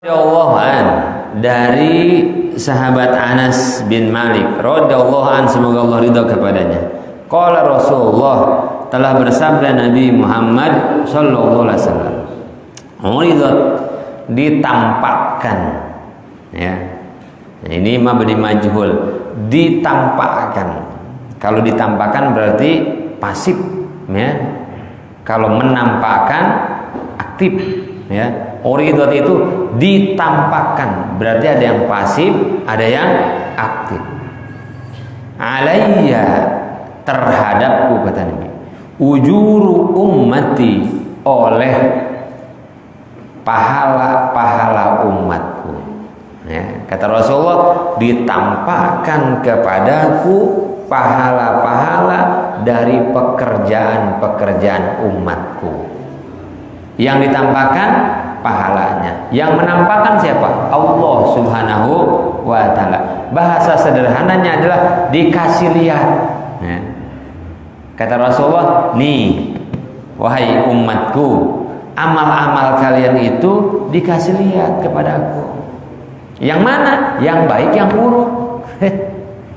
Radhiyallahu an, dari sahabat Anas bin Malik radhiyallahu an, semoga Allah ridha kepadanya. Qala Rasulullah, telah bersabda Nabi Muhammad sallallahu alaihi wasallam, uridat, ditampakkan, ya. Ini mabni majhul, ditampakkan. Kalau ditampakkan berarti pasif, ya. Kalau menampakkan aktif, ya. Uridat itu ditampakkan, berarti ada yang pasif, ada yang aktif. Alayya, terhadapku, kata Nabi, ujuru ummati, oleh pahala-pahala umatku, ya. Kata Rasulullah, ditampakkan kepadaku pahala-pahala dari pekerjaan-pekerjaan umatku. Yang ditampakkan pahalanya, yang menampakkan siapa? Allah Subhanahu wa ta'ala. Bahasa sederhananya adalah dikasih lihat, ya. Kata Rasulullah, nih wahai umatku, amal-amal kalian itu dikasih lihat kepadaku. Yang mana? Yang baik, yang buruk.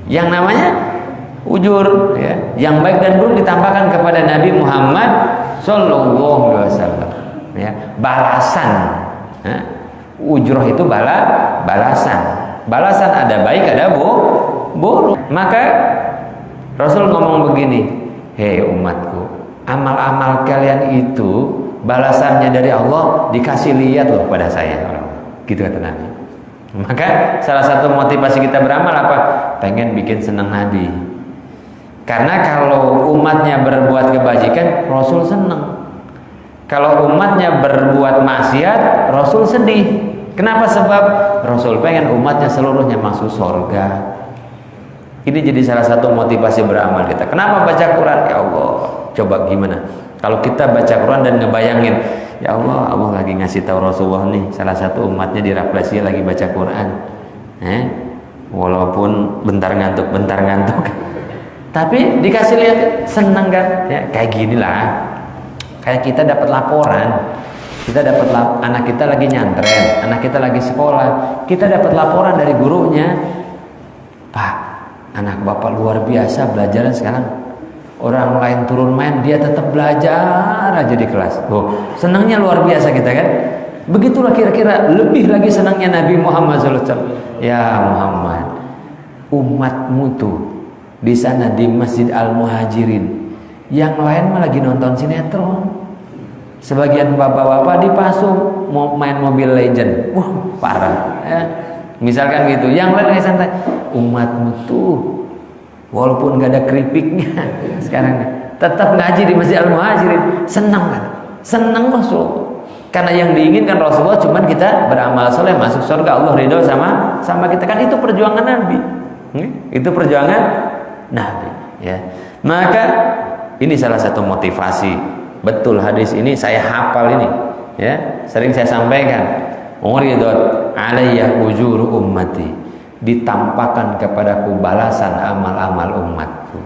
Yang namanya ujur, ya. Yang baik dan buruk ditampakkan kepada Nabi Muhammad sallallahu alaihi wasallam, ya. Balasan, ya. Ujroh itu balasan. Balasan ada baik, ada buruk. Maka Rasul ngomong begini, hei umatku, amal-amal kalian itu balasannya dari Allah dikasih lihat loh pada saya, gitu kata Nabi. Maka salah satu motivasi kita beramal apa? Pengen bikin senang Nabi. Karena kalau umatnya berbuat kebajikan, Rasul senang. Kalau umatnya berbuat maksiat, Rasul sedih. Kenapa? Sebab Rasul pengen umatnya seluruhnya masuk surga. Ini jadi salah satu motivasi beramal kita. Kenapa baca Quran? Ya Allah, coba gimana kalau kita baca Quran dan ngebayangin, ya Allah, Allah lagi ngasih tahu Rasulullah nih, salah satu umatnya di Rafflesia lagi baca Quran, walaupun bentar ngantuk, tapi dikasih lihat, senang kan? Ya, kayak ginilah. Kayak kita dapat laporan, anak kita lagi nyantren, anak kita lagi sekolah, kita dapat laporan dari gurunya, Pak, anak bapak luar biasa belajarnya sekarang. Orang lain turun main, dia tetap belajar aja di kelas. Senangnya luar biasa kita kan? Begitulah kira-kira, lebih lagi senangnya Nabi Muhammad SAW. Ya Muhammad, umatmu tuh di sana di Masjid Al-Muhajirin, yang lain mah lagi nonton sinetron. Sebagian bapak-bapak dipasung mau main Mobile Legend. Parah, ya. Misalkan gitu. Yang lain lagi santai. Umatmu tuh walaupun gak ada keripiknya sekarang tetap ngaji di Masjid Al-Muhajirin. Senang kan? Senang Rasul. Karena yang diinginkan Rasulullah cuman kita beramal soleh masuk surga, Allah ridho sama kita. Kan itu perjuangan Nabi. Itu perjuangan Nabi, ya. Maka ini salah satu motivasi. Betul, hadis ini saya hafal ini, ya. Sering saya sampaikan. Uridat alayya ujuru ummati, ditampakkan kepadaku balasan amal-amal umatku.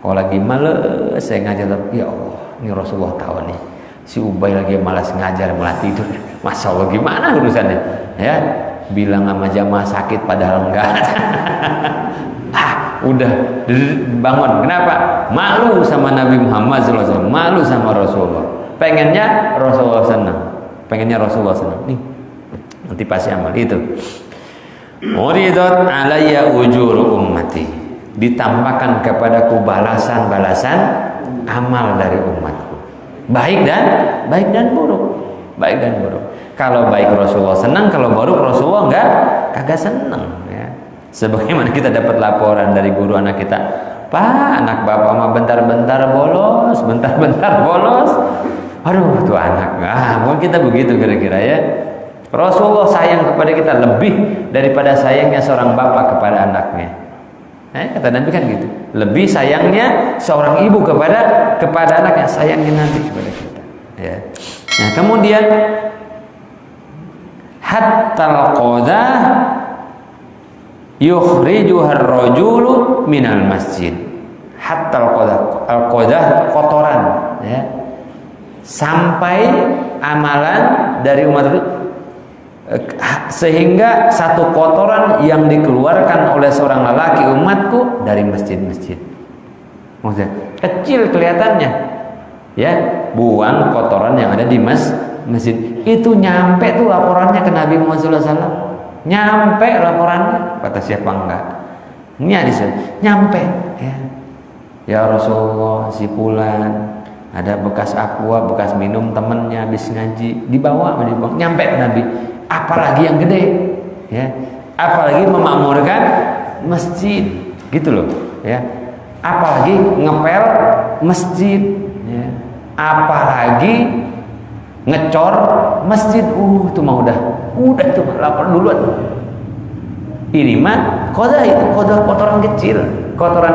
Kalau lagi males saya ngajar, ya Allah, ini Rasulullah tahu nih, si Ubay lagi malas ngajar, malah tidur. Masya Allah, gimana urusannya? Ya, bilang sama jamaah sakit padahal enggak. Udah bangun. Kenapa? Malu sama Nabi Muhammad SAW, malu sama Rasulullah. Pengennya Rasulullah senang. Nih, motivasi amal itu. Uridat alayya ujuru ummati, ditampakkan kepadaku balasan-balasan amal dari umatku. Baik dan buruk. Kalau baik Rasulullah senang, kalau buruk Rasulullah kagak senang, ya. Sebagaimana kita dapat laporan dari guru anak kita, Pak, anak bapak mah bentar-bentar bolos. Aduh, tuh anak. Mungkin kita begitu kira-kira, ya. Rasulullah sayang kepada kita lebih daripada sayangnya seorang bapak kepada anaknya. Kata Nabi kan gitu. Lebih sayangnya seorang ibu kepada anaknya, sayangnya Nabi kepada kita. Ya. Nah, kemudian hatta al-qadah yukhrijuhar rajulu minal masjid. Hatta al-qadah kotoran, ya. Sampai amalan dari umat itu sehingga satu kotoran yang dikeluarkan oleh seorang lelaki umatku dari masjid-masjid. Maksudnya kecil kelihatannya, ya, buang kotoran yang ada di masjid. Itu nyampe tuh laporannya ke Nabi Muhammad SAW. Nyampe laporannya, kata siapa enggak? Ini hadis nyampe, ya. Ya Rasulullah, si fulan ada bekas aqua, bekas minum temennya habis ngaji, dibawa, nyampe ke Nabi. Apalagi yang gede, ya, apalagi memakmurkan masjid, gitu loh, ya, apalagi ngepel masjid, ya, apalagi ngecor masjid, itu mah udah itu lapor duluan. Ini mah kotoran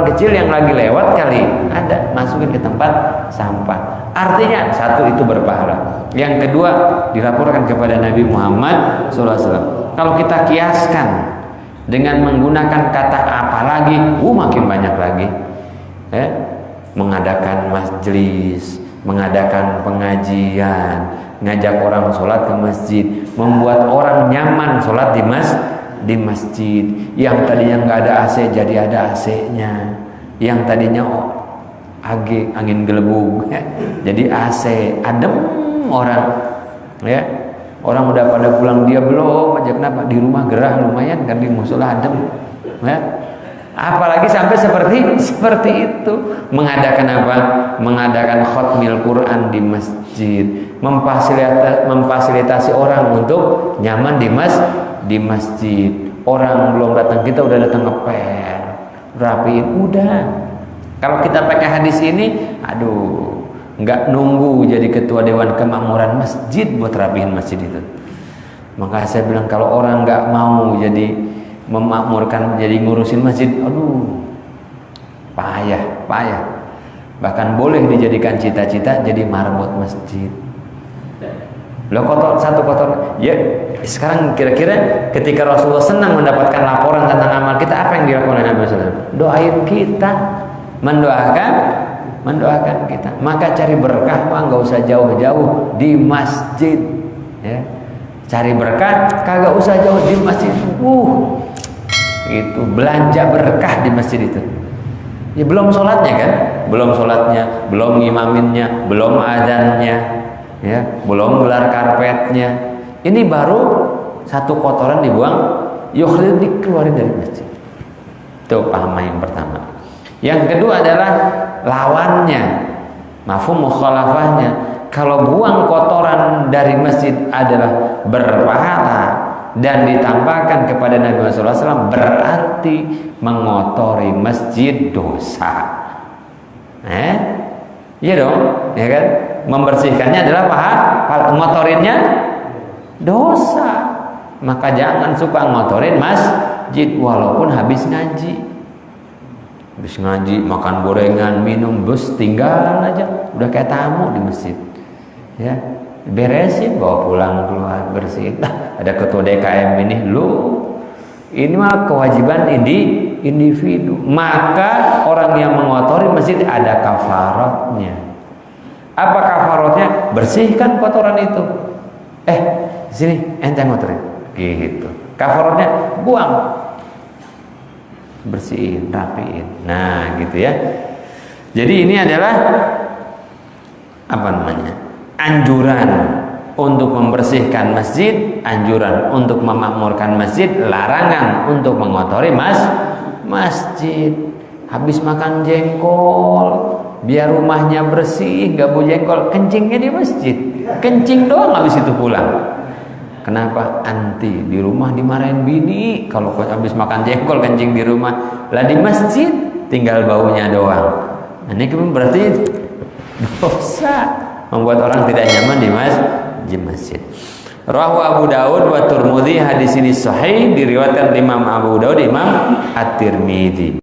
kecil yang lagi lewat kali ada, masukin ke tempat sampah. Artinya satu, itu berpahala. Yang kedua, dilaporkan kepada Nabi Muhammad SAW. Kalau kita kiaskan dengan menggunakan kata apalagi, makin banyak lagi, ya, mengadakan majelis, mengadakan pengajian, ngajak orang sholat ke masjid, membuat orang nyaman sholat di masjid. Yang tadinya nggak ada AC jadi ada AC-nya, yang tadinya angin gelembung, ya, jadi AC, adem orang, ya, orang udah pada pulang, dia belum aja. Kenapa? Di rumah gerah lumayan kan, di musola adem, ya. Apalagi sampai seperti itu, mengadakan apa? Mengadakan khatmil Quran di masjid, memfasilitasi orang untuk nyaman di masjid. Orang belum datang, kita udah datang ngepel, rapiin, udah. Kalau kita pakai hadis ini, nggak nunggu jadi ketua dewan kemakmuran masjid buat rapihin masjid itu. Maka saya bilang, kalau orang nggak mau jadi memakmurkan, jadi ngurusin masjid, payah. Bahkan boleh dijadikan cita-cita jadi marbot masjid. Lo satu kotor. Ya, sekarang kira-kira ketika Rasulullah senang mendapatkan laporan tentang amal kita, apa yang dilakukan oleh Nabi SAW? Doain kita, mendoakan kita. Maka cari berkah, nggak usah jauh-jauh, di masjid, ya. Cari berkah kagak usah jauh, di masjid. Itu belanja berkah di masjid itu. Ya, belum sholatnya kan, belum ngimaminnya, belum adzannya, ya, belum gelar karpetnya. Ini baru satu kotoran dibuang, dikeluarin dari masjid. Itu paham yang pertama. Yang kedua adalah lawannya, mafhum mukhalafahnya. Kalau buang kotoran dari masjid adalah berpahala dan ditampakkan kepada Nabi Muhammad SAW, berarti mengotori masjid dosa. Iya dong, ya kan? Membersihkannya adalah pahala, ngotorinnya dosa. Maka jangan suka ngotorin masjid walaupun habis ngaji. Habis ngaji, makan gorengan, minum, bus tinggal aja, udah kayak tamu di masjid. Ya, beresin, bawa pulang, keluar, bersihin. Ada ketua DKM ini mah kewajiban individu. Maka orang yang mengotori masjid ada kafaratnya. Apa kafaratnya? Bersihkan kotoran itu. Sini ente ngotorin, gitu. Kafaratnya buang, bersihin, rapiin. Nah, gitu ya. Jadi ini adalah anjuran untuk membersihkan masjid, anjuran untuk memakmurkan masjid, larangan untuk mengotori masjid. Habis makan jengkol, biar rumahnya bersih, gak bau jengkol, kencingnya di masjid, kencing doang, habis itu pulang. Kenapa? Anti di rumah dimarahin bini kalau habis makan jengkol kencing di rumah, lah di masjid tinggal baunya doang. Ini berarti dosa, membuat orang tidak nyaman di masjid. Rawahu Abu Daud wa Tirmidzi, hadis ini sahih, diriwayatkan Imam Abu Daud, Imam At-Tirmidzi.